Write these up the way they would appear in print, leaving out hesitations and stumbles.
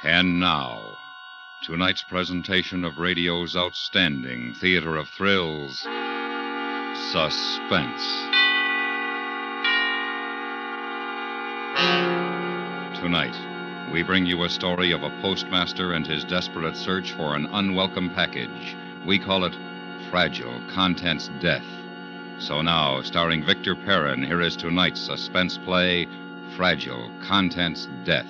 And now, tonight's presentation of radio's outstanding theater of thrills, Suspense. Tonight, we bring you a story of a postmaster and his desperate search for an unwelcome package. We call it Fragile, Contents Death. So now, starring Victor Perrin, here is tonight's suspense play, Fragile, Contents Death.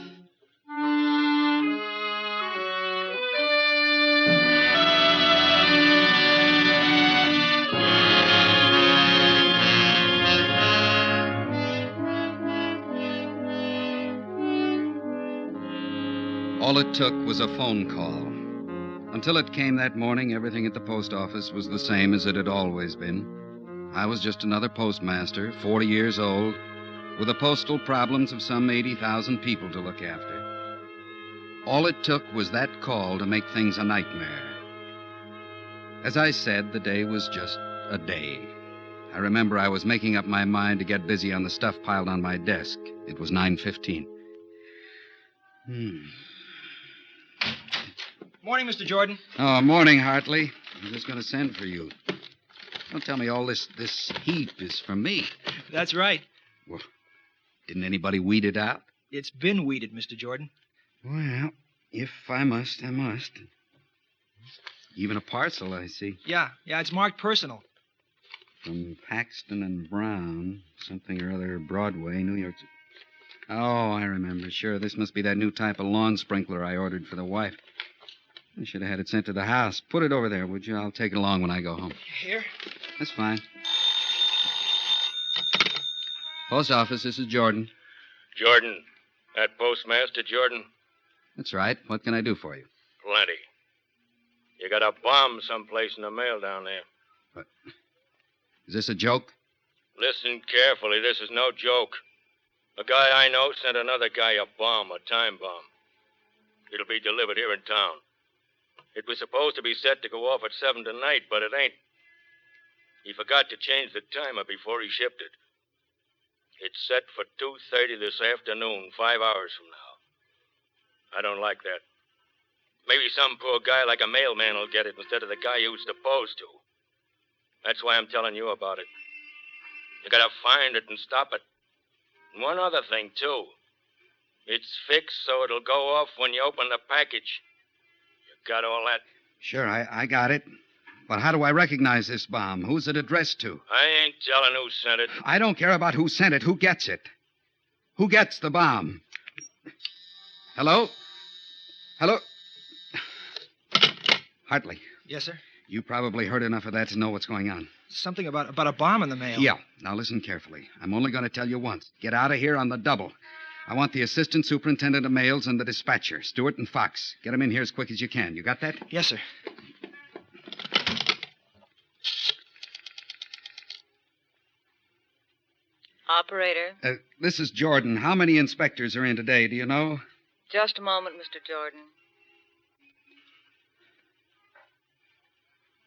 All it took was a phone call. Until it came that morning, everything at the post office was the same as it had always been. I was just another postmaster, 40 years old, with the postal problems of some 80,000 people to look after. All it took was that call to make things a nightmare. As I said, the day was just a day. I remember I was making up my mind to get busy on the stuff piled on my desk. It was 9:15. Morning, Mr. Jordan. Oh, morning, Hartley. I was going to send for you. Don't tell me all this heap is for me. That's right. Well, didn't anybody weed it out? It's been weeded, Mr. Jordan. Well, if I must, I must. Even a parcel, I see. Yeah, it's marked personal. From Paxton and Brown, something or other, Broadway, New York. Oh, I remember. Sure, this must be that new type of lawn sprinkler I ordered for the wife. I should have had it sent to the house. Put it over there, would you? I'll take it along when I go home. Here? That's fine. Post office, this is Jordan. Jordan. That postmaster, Jordan? That's right. What can I do for you? Plenty. You got a bomb someplace in the mail down there. What? Is this a joke? Listen carefully. This is no joke. A guy I know sent another guy a bomb, a time bomb. It'll be delivered here in town. It was supposed to be set to go off at 7 tonight, but it ain't. He forgot to change the timer before he shipped it. It's set for 2:30 this afternoon, 5 hours from now. I don't like that. Maybe some poor guy like a mailman will get it instead of the guy who's supposed to. That's why I'm telling you about it. You gotta find it and stop it. And one other thing, too. It's fixed so it'll go off when you open the package. You got all that? Sure, I got it. But how do I recognize this bomb? Who's it addressed to? I ain't telling who sent it. I don't care about who sent it. Who gets it? Who gets the bomb? Hello? Hello? Hartley. Yes, sir? You probably heard enough of that to know what's going on. Something about a bomb in the mail. Yeah. Now listen carefully. I'm only going to tell you once. Get out of here on the double. I want the assistant superintendent of mails and the dispatcher, Stewart and Fox. Get them in here as quick as you can. You got that? Yes, sir. Operator. This is Jordan. How many inspectors are in today, do you know? Just a moment, Mr. Jordan.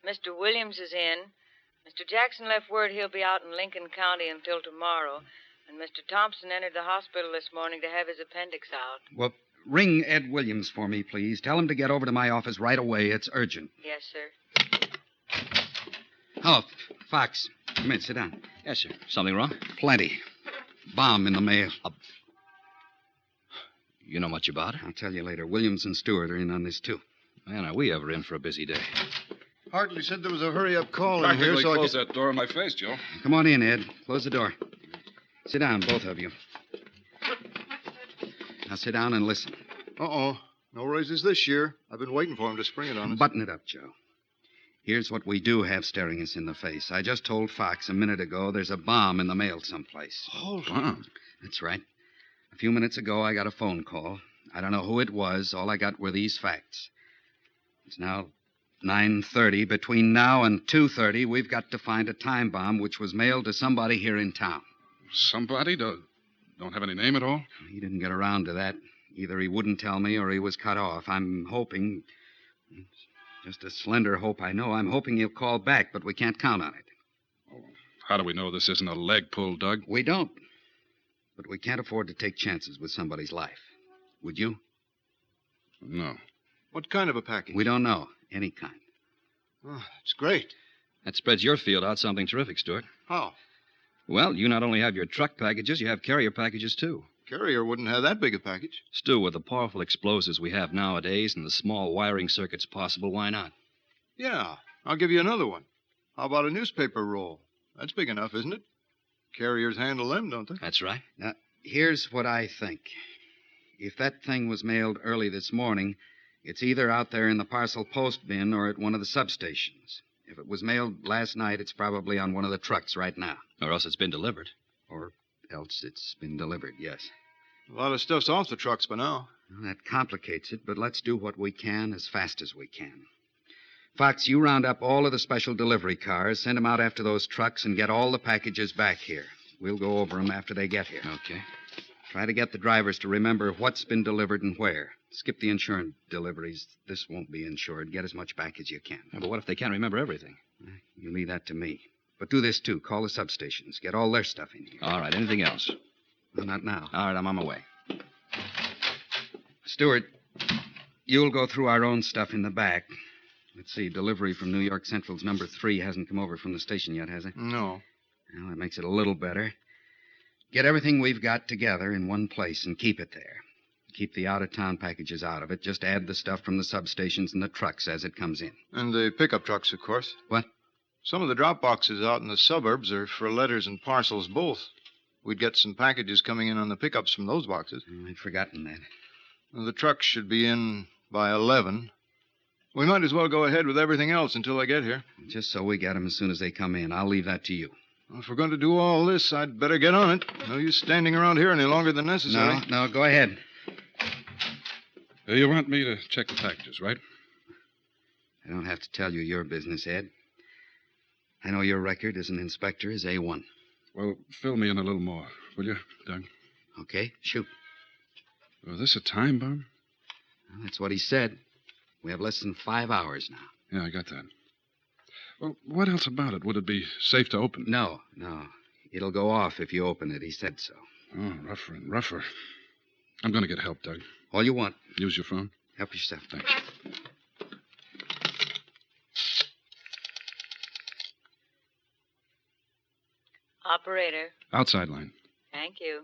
Mr. Williams is in. Mr. Jackson left word he'll be out in Lincoln County until tomorrow. And Mr. Thompson entered the hospital this morning to have his appendix out. Well, ring Ed Williams for me, please. Tell him to get over to my office right away. It's urgent. Yes, sir. Oh, Fox. Come in, sit down. Yes, sir. Something wrong? Plenty. Bomb in the mail. You know much about it? I'll tell you later. Williams and Stewart are in on this, too. Man, are we ever in for a busy day? Hartley said there was a hurry-up call in here, so close that door in my face, Joe. Come on in, Ed. Close the door. Sit down, both of you. Now sit down and listen. Uh-oh. No raises this year. I've been waiting for him to spring it on us. Button it up, Joe. Here's what we do have staring us in the face. I just told Fox a minute ago there's a bomb in the mail someplace. Hold on. That's right. A few minutes ago, I got a phone call. I don't know who it was. All I got were these facts. It's now 9:30. Between now and 2:30, we've got to find a time bomb which was mailed to somebody here in town. Somebody? Don't have any name at all? He didn't get around to that. Either he wouldn't tell me or he was cut off. I'm hoping, just a slender hope I know, I'm hoping he'll call back, but we can't count on it. Oh, how do we know this isn't a leg pull, Doug? We don't. But we can't afford to take chances with somebody's life. Would you? No. What kind of a package? We don't know. Any kind. Oh, that's great. That spreads your field out something terrific, Stuart. How? Well, you not only have your truck packages, you have carrier packages, too. Carrier wouldn't have that big a package. Stu, with the powerful explosives we have nowadays and the small wiring circuits possible, why not? Yeah, I'll give you another one. How about a newspaper roll? That's big enough, isn't it? Carriers handle them, don't they? That's right. Now, here's what I think. If that thing was mailed early this morning, it's either out there in the parcel post bin or at one of the substations. If it was mailed last night, it's probably on one of the trucks right now. Or else it's been delivered. Or else it's been delivered, yes. A lot of stuff's off the trucks by now. Well, that complicates it, but let's do what we can as fast as we can. Fox, you round up all of the special delivery cars, send them out after those trucks, and get all the packages back here. We'll go over them after they get here. Okay. Try to get the drivers to remember what's been delivered and where. Skip the insurance deliveries. This won't be insured. Get as much back as you can. Yeah, but what if they can't remember everything? You leave that to me. But do this, too. Call the substations. Get all their stuff in here. All right, anything else? Well, not now. All right, I'm on my way. Stuart, you'll go through our own stuff in the back. Let's see. Delivery from New York Central's number 3 hasn't come over from the station yet, has it? No. Well, that makes it a little better. Get everything we've got together in one place and keep it there. Keep the out-of-town packages out of it. Just add the stuff from the substations and the trucks as it comes in. And the pickup trucks, of course. What? Some of the drop boxes out in the suburbs are for letters and parcels both. We'd get some packages coming in on the pickups from those boxes. Oh, I'd forgotten that. And the trucks should be in by 11. We might as well go ahead with everything else until they get here. Just so we get them as soon as they come in. I'll leave that to you. Well, if we're going to do all this, I'd better get on it. No use standing around here any longer than necessary. No, go ahead. You want me to check the packages, right? I don't have to tell you your business, Ed. I know your record as an inspector is A1. Well, fill me in a little more, will you, Doug? Okay, shoot. Was this a time bomb? Well, that's what he said. We have less than 5 hours now. Yeah, I got that. Well, what else about it? Would it be safe to open? No. It'll go off if you open it. He said so. Oh, rougher and rougher. I'm going to get help, Doug. All you want. Use your phone. Help yourself. Thanks. Operator. Outside line. Thank you.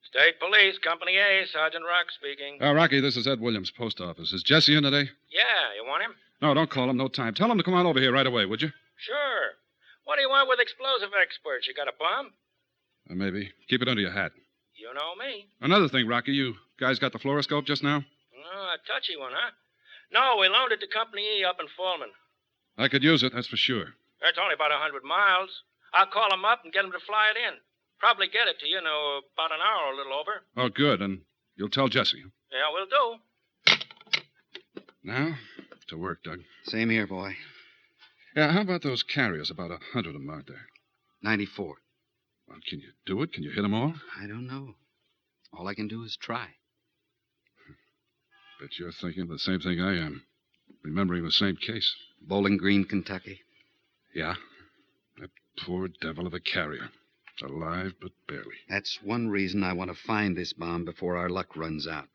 State Police, Company A, Sergeant Rock speaking. Rocky, this is Ed Williams, post office. Is Jesse in today? Yeah, you want him? No, don't call him. No time. Tell him to come on over here right away, would you? Sure. What do you want with explosive experts? You got a bomb? Maybe. Keep it under your hat. You know me. Another thing, Rocky, you guys got the fluoroscope just now? Oh, a touchy one, huh? No, we loaned it to Company E up in Fallman. I could use it, that's for sure. It's only about 100 miles. I'll call them up and get them to fly it in. Probably get it to you, about an hour or a little over. Oh, good. And you'll tell Jesse. Yeah, will do. Now, to work, Doug. Same here, boy. Yeah, how about those carriers? About 100 of them out there. 94. Well, can you do it? Can you hit them all? I don't know. All I can do is try. Bet you're thinking the same thing I am. Remembering the same case. Bowling Green, Kentucky. Yeah. That poor devil of a carrier. Alive, but barely. That's one reason I want to find this bomb before our luck runs out.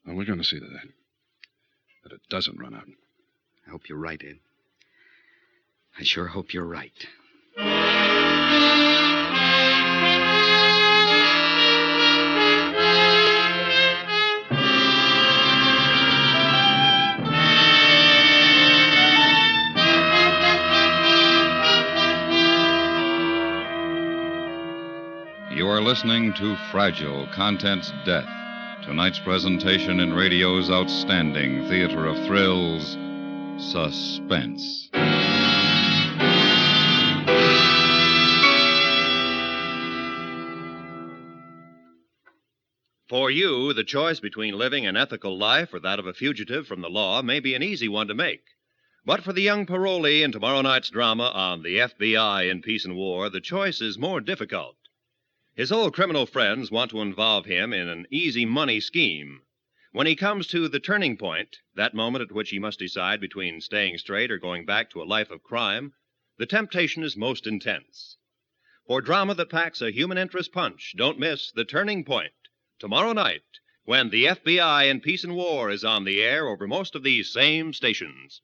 Well, we're going to see to that. That it doesn't run out. I hope you're right, Ed. I sure hope you're right. You are listening to Fragile, Contents Death. Tonight's presentation in radio's outstanding theater of thrills, Suspense. For you, the choice between living an ethical life or that of a fugitive from the law may be an easy one to make. But for the young parolee in tomorrow night's drama on the FBI in Peace and War, the choice is more difficult. His old criminal friends want to involve him in an easy money scheme. When he comes to the turning point, that moment at which he must decide between staying straight or going back to a life of crime, the temptation is most intense. For drama that packs a human interest punch, don't miss The Turning Point, tomorrow night, when the FBI in Peace and War is on the air over most of these same stations.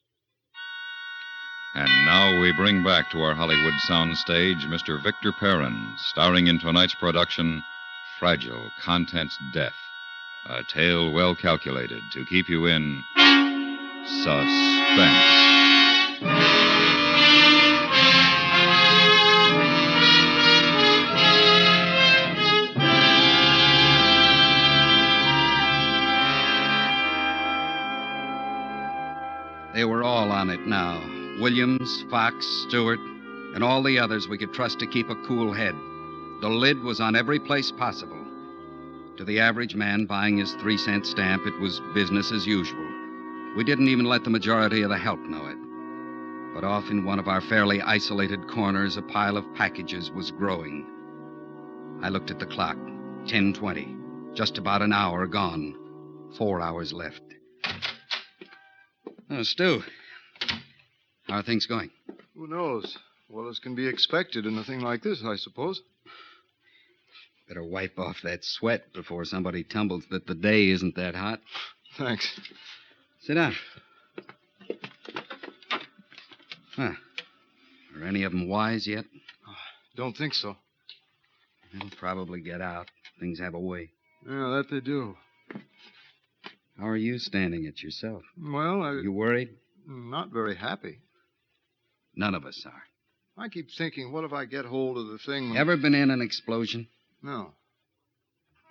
And now we bring back to our Hollywood soundstage Mr. Victor Perrin, starring in tonight's production, Fragile, Contents Death, a tale well calculated to keep you in suspense. They were all on it now. Williams, Fox, Stewart, and all the others we could trust to keep a cool head. The lid was on every place possible. To the average man buying his 3-cent stamp, it was business as usual. We didn't even let the majority of the help know it. But off in one of our fairly isolated corners, a pile of packages was growing. I looked at the clock. 10:20. Just about an hour gone. 4 hours left. Oh, Stu. How are things going? Who knows? Well, as can be expected in a thing like this, I suppose. Better wipe off that sweat before somebody tumbles that the day isn't that hot. Thanks. Sit down. Huh. Are any of them wise yet? Don't think so. They'll probably get out. Things have a way. Yeah, that they do. How are you standing it yourself? Well, You worried? not very happy. None of us are. I keep thinking, what if I get hold of the thing... when- Ever been in an explosion? No.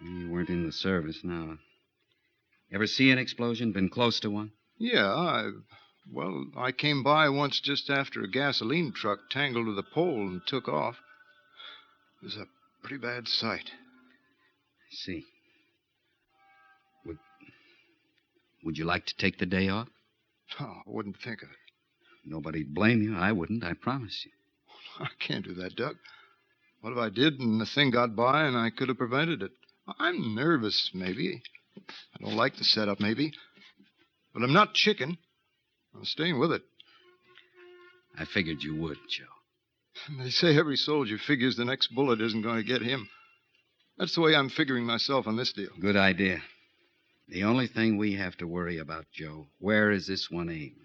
You weren't in the service, no. Ever see an explosion? Been close to one? Yeah, I came by once just after a gasoline truck tangled with a pole and took off. It was a pretty bad sight. I see. Would you like to take the day off? Oh, I wouldn't think of it. Nobody'd blame you. I wouldn't, I promise you. I can't do that, Doug. What if I did and the thing got by and I could have prevented it? I'm nervous, maybe. I don't like the setup, maybe. But I'm not chicken. I'm staying with it. I figured you would, Joe. They say every soldier figures the next bullet isn't going to get him. That's the way I'm figuring myself on this deal. Good idea. The only thing we have to worry about, Joe, where is this one aimed?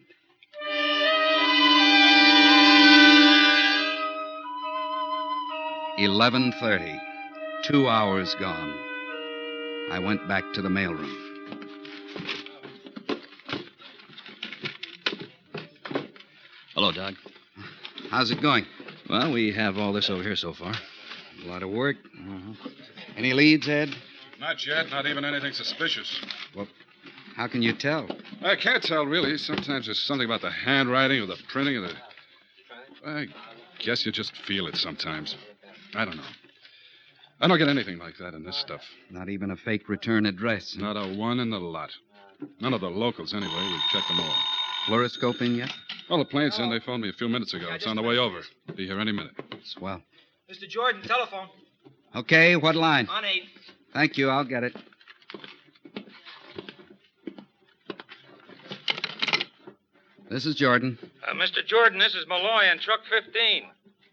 $11:30. 2 hours gone. I went back to the mailroom. Hello, Doc. How's it going? Well, we have all this over here so far. A lot of work. Any leads, Ed? Not yet, not even anything suspicious. Well, how can you tell? I can't tell, really. Sometimes there's something about the handwriting or the printing or the... I guess you just feel it sometimes. I don't know. I don't get anything like that in this stuff. Not even a fake return address. Not a one in the lot. None of the locals, anyway. We've checked them all. Fluoroscope in yet? Well, the plane's in. They phoned me a few minutes ago. It's on the way over. Be here any minute. Swell. Mr. Jordan, telephone. Okay, what line? On 8. Thank you, I'll get it. This is Jordan. Mr. Jordan, this is Malloy on truck 15.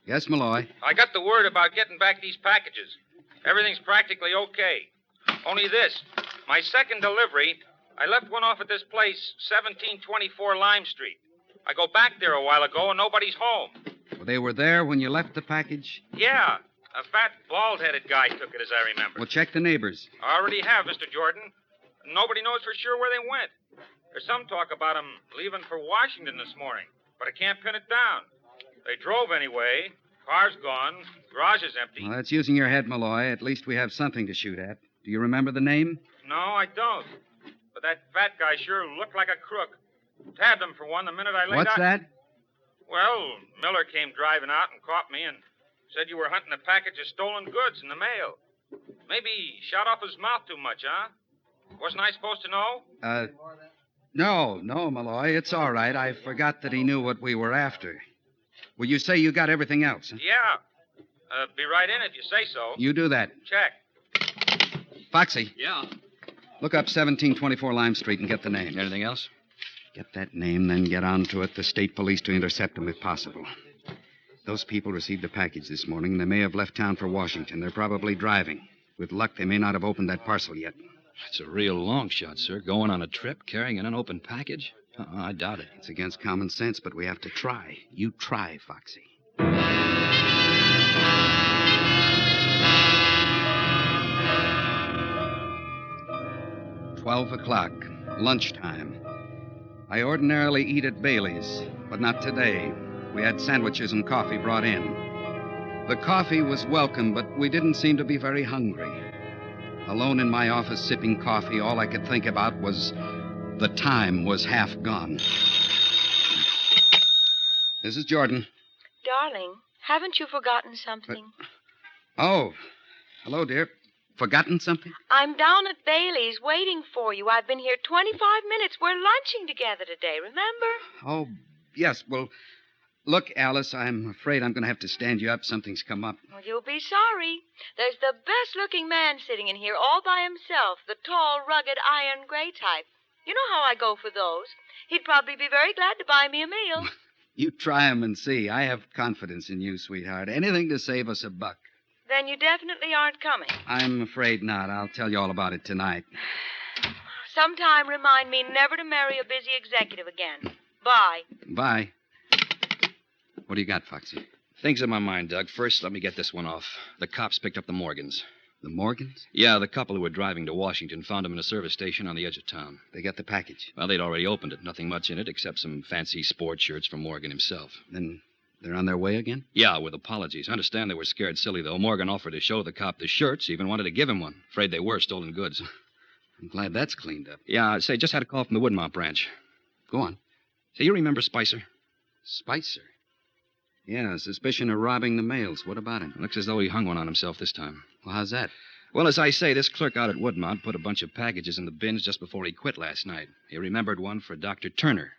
Yes, Malloy. I got the word about getting back these packages. Everything's practically okay. Only this. My second delivery, I left one off at this place, 1724 Lime Street. I go back there a while ago and nobody's home. Well, they were there when you left the package? Yeah, a fat, bald-headed guy took it, as I remember. Well, check the neighbors. I already have, Mr. Jordan. Nobody knows for sure where they went. There's some talk about them leaving for Washington this morning, but I can't pin it down. They drove anyway. Car's gone. Garage is empty. Well, that's using your head, Malloy. At least we have something to shoot at. Do you remember the name? No, I don't. But that fat guy sure looked like a crook. Tabbed him for one the minute I laid out. What's that? Well, Miller came driving out and caught me and said you were hunting a package of stolen goods in the mail. Maybe he shot off his mouth too much, huh? Wasn't I supposed to know? No, Malloy. It's all right. I forgot that he knew what we were after. Well, you say you got everything else, huh? Yeah. Be right in if you say so. You do that. Check. Foxy, Yeah. look up 1724 Lime Street and get the name. Anything else? Get that name, then get on to it. The state police to intercept them if possible. Those people received a package this morning. They may have left town for Washington. They're probably driving. With luck, they may not have opened that parcel yet. It's a real long shot, sir. Going on a trip, carrying an unopened package? I doubt it. It's against common sense, but we have to try. You try, Foxy. 12 o'clock, lunchtime. I ordinarily eat at Bailey's, but not today. We had sandwiches and coffee brought in. The coffee was welcome, but we didn't seem to be very hungry. Alone in my office sipping coffee, all I could think about was the time was half gone. This is Jordan. Darling, haven't you forgotten something? Oh, hello, dear. Forgotten something? I'm down at Bailey's waiting for you. I've been here 25 minutes. We're lunching together today, remember? Oh, yes. Well, look, Alice, I'm afraid I'm going to have to stand you up. Something's come up. Well, you'll be sorry. There's the best-looking man sitting in here all by himself, the tall, rugged, iron gray type. You know how I go for those. He'd probably be very glad to buy me a meal. You try 'em and see. I have confidence in you, sweetheart. Anything to save us a buck. Then you definitely aren't coming. I'm afraid not. I'll tell you all about it tonight. Sometime remind me never to marry a busy executive again. Bye. Bye. What do you got, Foxy? Things in my mind, Doug. First, let me get this one off. The cops picked up the Morgans. The Morgans? Yeah, the couple who were driving to Washington found them in a service station on the edge of town. They got the package. Well, they'd already opened it. Nothing much in it except some fancy sports shirts from Morgan himself. Then they're on their way again? Yeah, with apologies. I understand they were scared silly, though. Morgan offered to show the cop the shirts, even wanted to give him one. Afraid they were stolen goods. I'm glad that's cleaned up. Yeah, say, just had a call from the Woodmont branch. Go on. Say, you remember Spicer? Spicer? Yeah, suspicion of robbing the mails. What about him? Looks as though he hung one on himself this time. Well, how's that? Well, as I say, this clerk out at Woodmont put a bunch of packages in the bins just before he quit last night. He remembered one for Dr. Turner.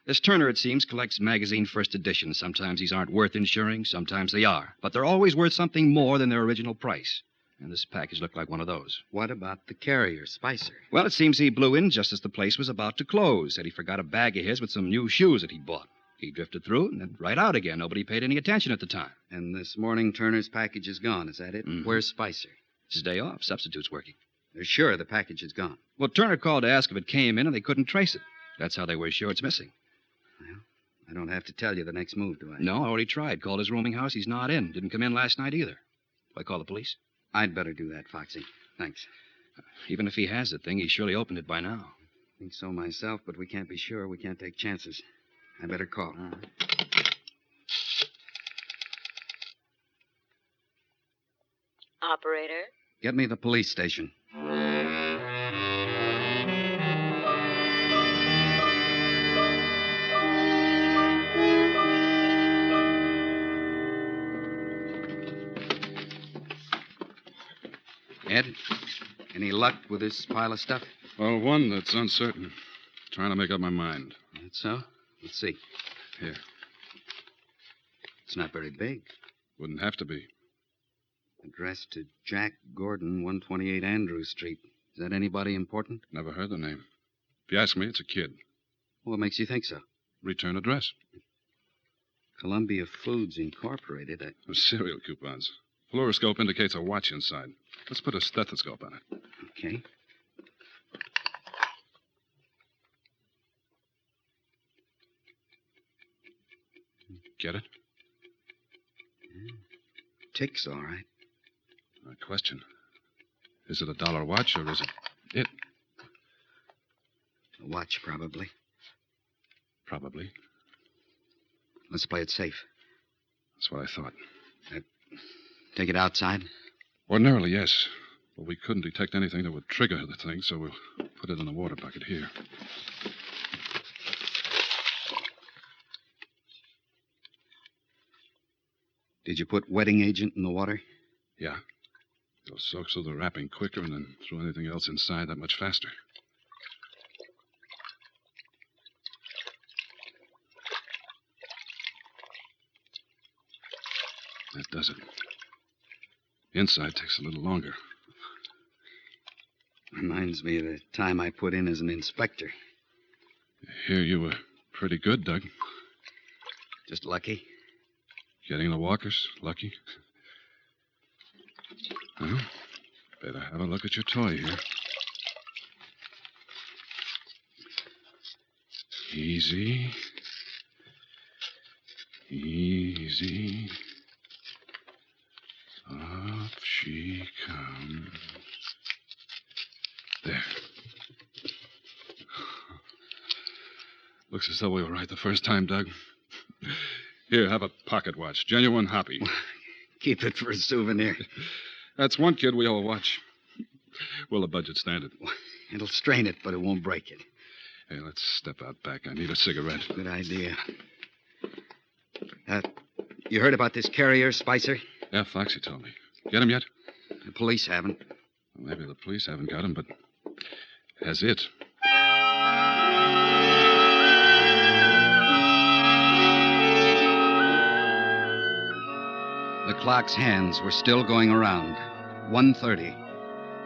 This Turner, it seems, collects magazine first editions. Sometimes these aren't worth insuring, sometimes they are. But they're always worth something more than their original price. And this package looked like one of those. What about the carrier, Spicer? Well, it seems he blew in just as the place was about to close. Said he forgot a bag of his with some new shoes that he'd bought. He drifted through and then right out again. Nobody paid any attention at the time. And this morning, Turner's package is gone. Is that it? Mhm. Where's Spicer? It's his day off. Substitute's working. They're sure the package is gone. Well, Turner called to ask if it came in, and they couldn't trace it. That's how they were sure it's missing. Well, I don't have to tell you the next move, do I? No, I already tried. Called his rooming house. He's not in. Didn't come in last night either. Do I call the police? I'd better do that, Foxy. Thanks. Even if he has the thing, he surely opened it by now. Think so myself, but we can't be sure. We can't take chances. I better call. All right. Operator? Get me the police station. Ed, any luck with this pile of stuff? Well, one that's uncertain. Trying to make up my mind. That's so? Let's see. Here. It's not very big. Wouldn't have to be. Addressed to Jack Gordon, 128 Andrews Street. Is that anybody important? Never heard the name. If you ask me, it's a kid. What makes you think so? Return address. Columbia Foods Incorporated. Cereal coupons. Fluoroscope indicates a watch inside. Let's put a stethoscope on it. Okay. Get it? Ticks, all right. Question. Is it a dollar watch or is it? A watch, probably. Probably. Let's play it safe. That's what I thought. Take it outside. Ordinarily, yes. But we couldn't detect anything that would trigger the thing, so we'll put it in the water bucket here. Did you put wetting agent in the water? Yeah. It'll soak through the wrapping quicker and then throw anything else inside that much faster. That does it. Inside takes a little longer. Reminds me of the time I put in as an inspector. Here you were pretty good, Doug. Just lucky. Getting the walkers, lucky. Well, better have a look at your toy here. Easy. Easy. Up she comes. There. Looks as though we were right the first time, Doug. Here, have a pocket watch. Genuine Hoppy. Keep it for a souvenir. That's one kid we owe a watch. Will the budget stand it? It'll strain it, but it won't break it. Hey, let's step out back. I need a cigarette. Good idea. You heard about this carrier, Spicer? Yeah, Foxy told me. Get him yet? The police haven't. Well, maybe the police haven't got him, but has it? The clock's hands were still going around. 1:30.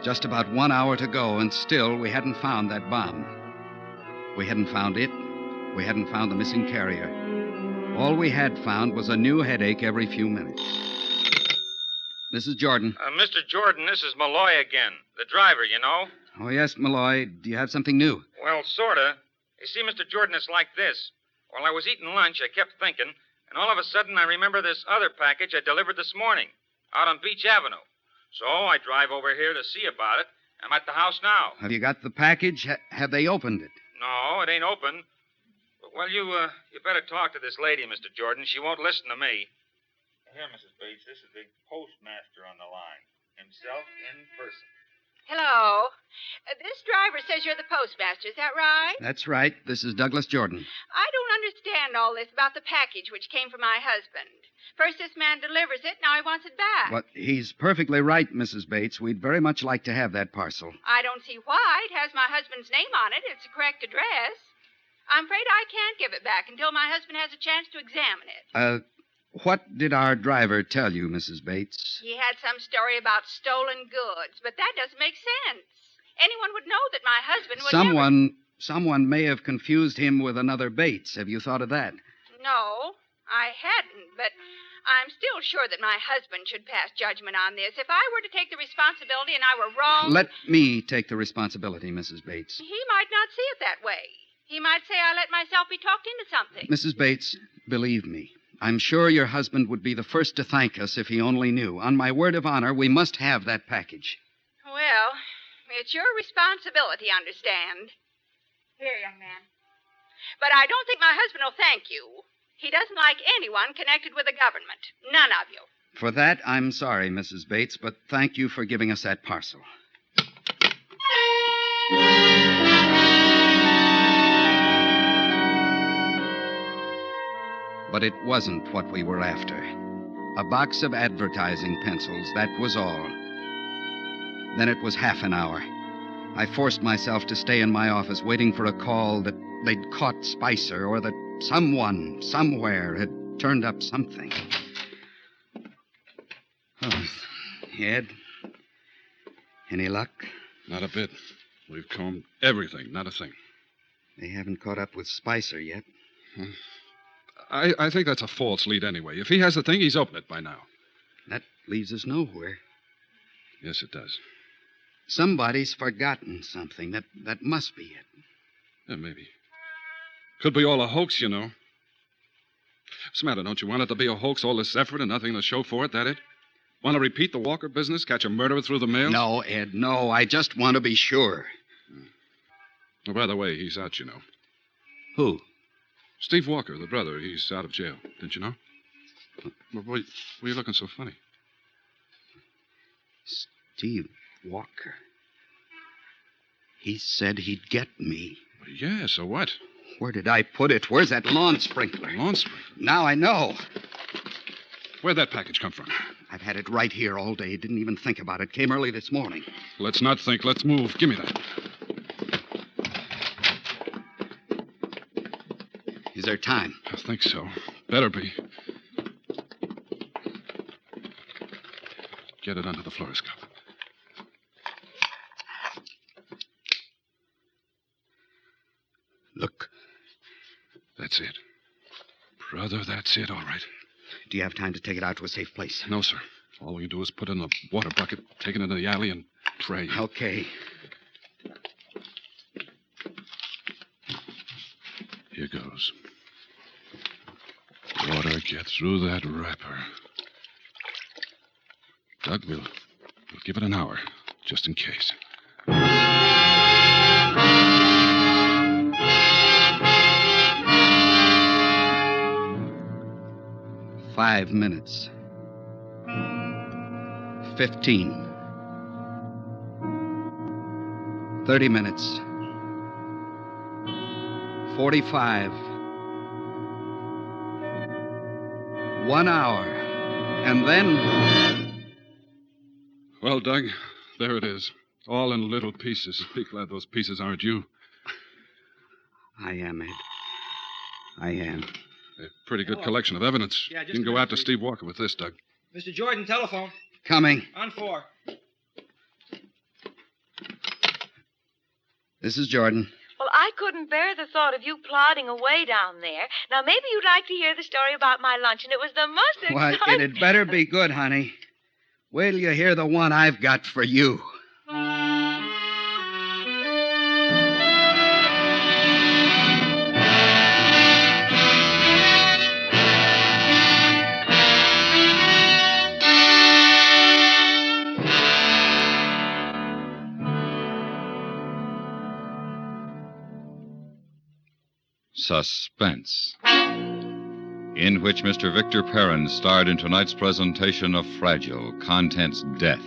Just about 1 hour to go, and still we hadn't found that bomb. We hadn't found it. We hadn't found the missing carrier. All we had found was a new headache every few minutes. Mrs. Jordan. Mr. Jordan, this is Malloy again. The driver, you know. Oh, yes, Malloy. Do you have something new? Well, sorta. You see, Mr. Jordan, it's like this. While I was eating lunch, I kept thinking, and all of a sudden I remember this other package I delivered this morning, out on Beach Avenue. So I drive over here to see about it. I'm at the house now. Have you got the package? Have they opened it? No, it ain't open. But, well, you better talk to this lady, Mr. Jordan. She won't listen to me. Here, Mrs. Bates, this is the postmaster on the line. Himself in person. Hello. This driver says you're the postmaster, is that right? That's right. This is Douglas Jordan. I don't understand all this about the package which came from my husband. First this man delivers it, now he wants it back. Well, he's perfectly right, Mrs. Bates. We'd very much like to have that parcel. I don't see why. It has my husband's name on it. It's the correct address. I'm afraid I can't give it back until my husband has a chance to examine it. What did our driver tell you, Mrs. Bates? He had some story about stolen goods, but that doesn't make sense. Anyone would know that my husband would Someone may have confused him with another Bates. Have you thought of that? No, I hadn't, but I'm still sure that my husband should pass judgment on this. If I were to take the responsibility and I were wrong... Let me take the responsibility, Mrs. Bates. He might not see it that way. He might say I let myself be talked into something. Mrs. Bates, believe me, I'm sure your husband would be the first to thank us if he only knew. On my word of honor, we must have that package. Well, it's your responsibility, understand? Here, young man. But I don't think my husband will thank you. He doesn't like anyone connected with the government. None of you. For that, I'm sorry, Mrs. Bates, but thank you for giving us that parcel. But it wasn't what we were after. A box of advertising pencils, that was all. Then it was half an hour. I forced myself to stay in my office waiting for a call that they'd caught Spicer or that someone, somewhere, had turned up something. Oh, Ed, any luck? Not a bit. We've combed everything, not a thing. They haven't caught up with Spicer yet. I think that's a false lead anyway. If he has the thing, he's opened it by now. That leaves us nowhere. Yes, it does. Somebody's forgotten something. That must be it. Yeah, maybe. Could be all a hoax, you know. What's the matter? Don't you want it to be a hoax, all this effort and nothing to show for it, that it? Want to repeat the Walker business, catch a murderer through the mail? No, Ed, no. I just want to be sure. Well, by the way, he's out, you know. Who? Steve Walker, the brother. He's out of jail. Didn't you know? Well, why are you looking so funny? Steve Walker. He said he'd get me. Well, yeah, so what? Where did I put it? Where's that lawn sprinkler? Lawn sprinkler? Now I know. Where'd that package come from? I've had it right here all day. Didn't even think about it. Came early this morning. Let's not think. Let's move. Give me that. Is there time? I think so. Better be. Get it under the fluoroscope. Look. That's it. Brother, that's it, all right. Do you have time to take it out to a safe place? No, sir. All we do is put it in a water bucket, take it into the alley, and pray. Okay. Here goes. Water, get through that wrapper. Doug, we'll give it an hour, just in case. 5 minutes. 15. 30 minutes. 45. 1 hour. And then... Well, Doug, there it is. All in little pieces. Be glad those pieces aren't you. I am, Ed. I am. A pretty good collection of evidence. Yeah, You just can a go minute, after please. Steve Walker with this, Doug. Mr. Jordan, telephone. Coming. On 4. This is Jordan. Well, I couldn't bear the thought of you plodding away down there. Now, maybe you'd like to hear the story about my luncheon. It was the most Why, exciting... it'd better be good, honey. Wait till you hear the one I've got for you. Suspense, in which Mr. Victor Perrin starred in tonight's presentation of Fragile, Contents Death.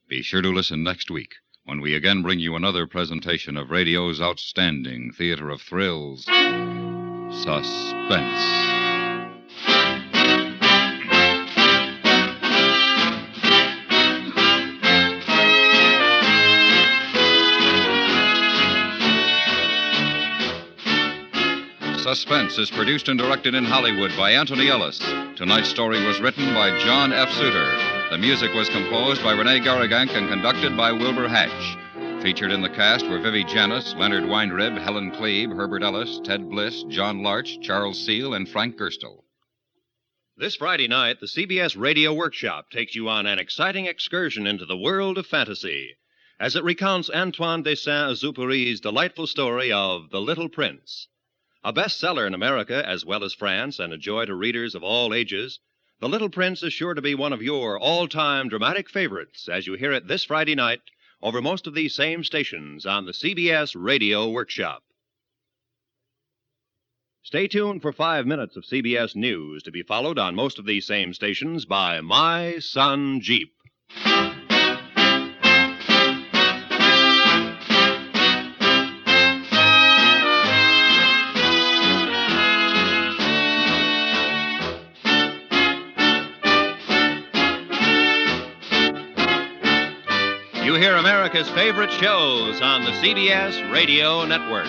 Be sure to listen next week when we again bring you another presentation of radio's outstanding theater of thrills, Suspense. Suspense is produced and directed in Hollywood by Anthony Ellis. Tonight's story was written by John F. Suter. The music was composed by Rene Garrigank and conducted by Wilbur Hatch. Featured in the cast were Vivi Janis, Leonard Weinrib, Helen Klebe, Herbert Ellis, Ted Bliss, John Larch, Charles Seal, and Frank Gerstle. This Friday night, the CBS Radio Workshop takes you on an exciting excursion into the world of fantasy as it recounts Antoine de Saint-Exupéry's delightful story of The Little Prince. A bestseller in America as well as France and a joy to readers of all ages, The Little Prince is sure to be one of your all-time dramatic favorites as you hear it this Friday night over most of these same stations on the CBS Radio Workshop. Stay tuned for 5 minutes of CBS News to be followed on most of these same stations by My Son Jeep. You hear America's favorite shows on the CBS Radio Network.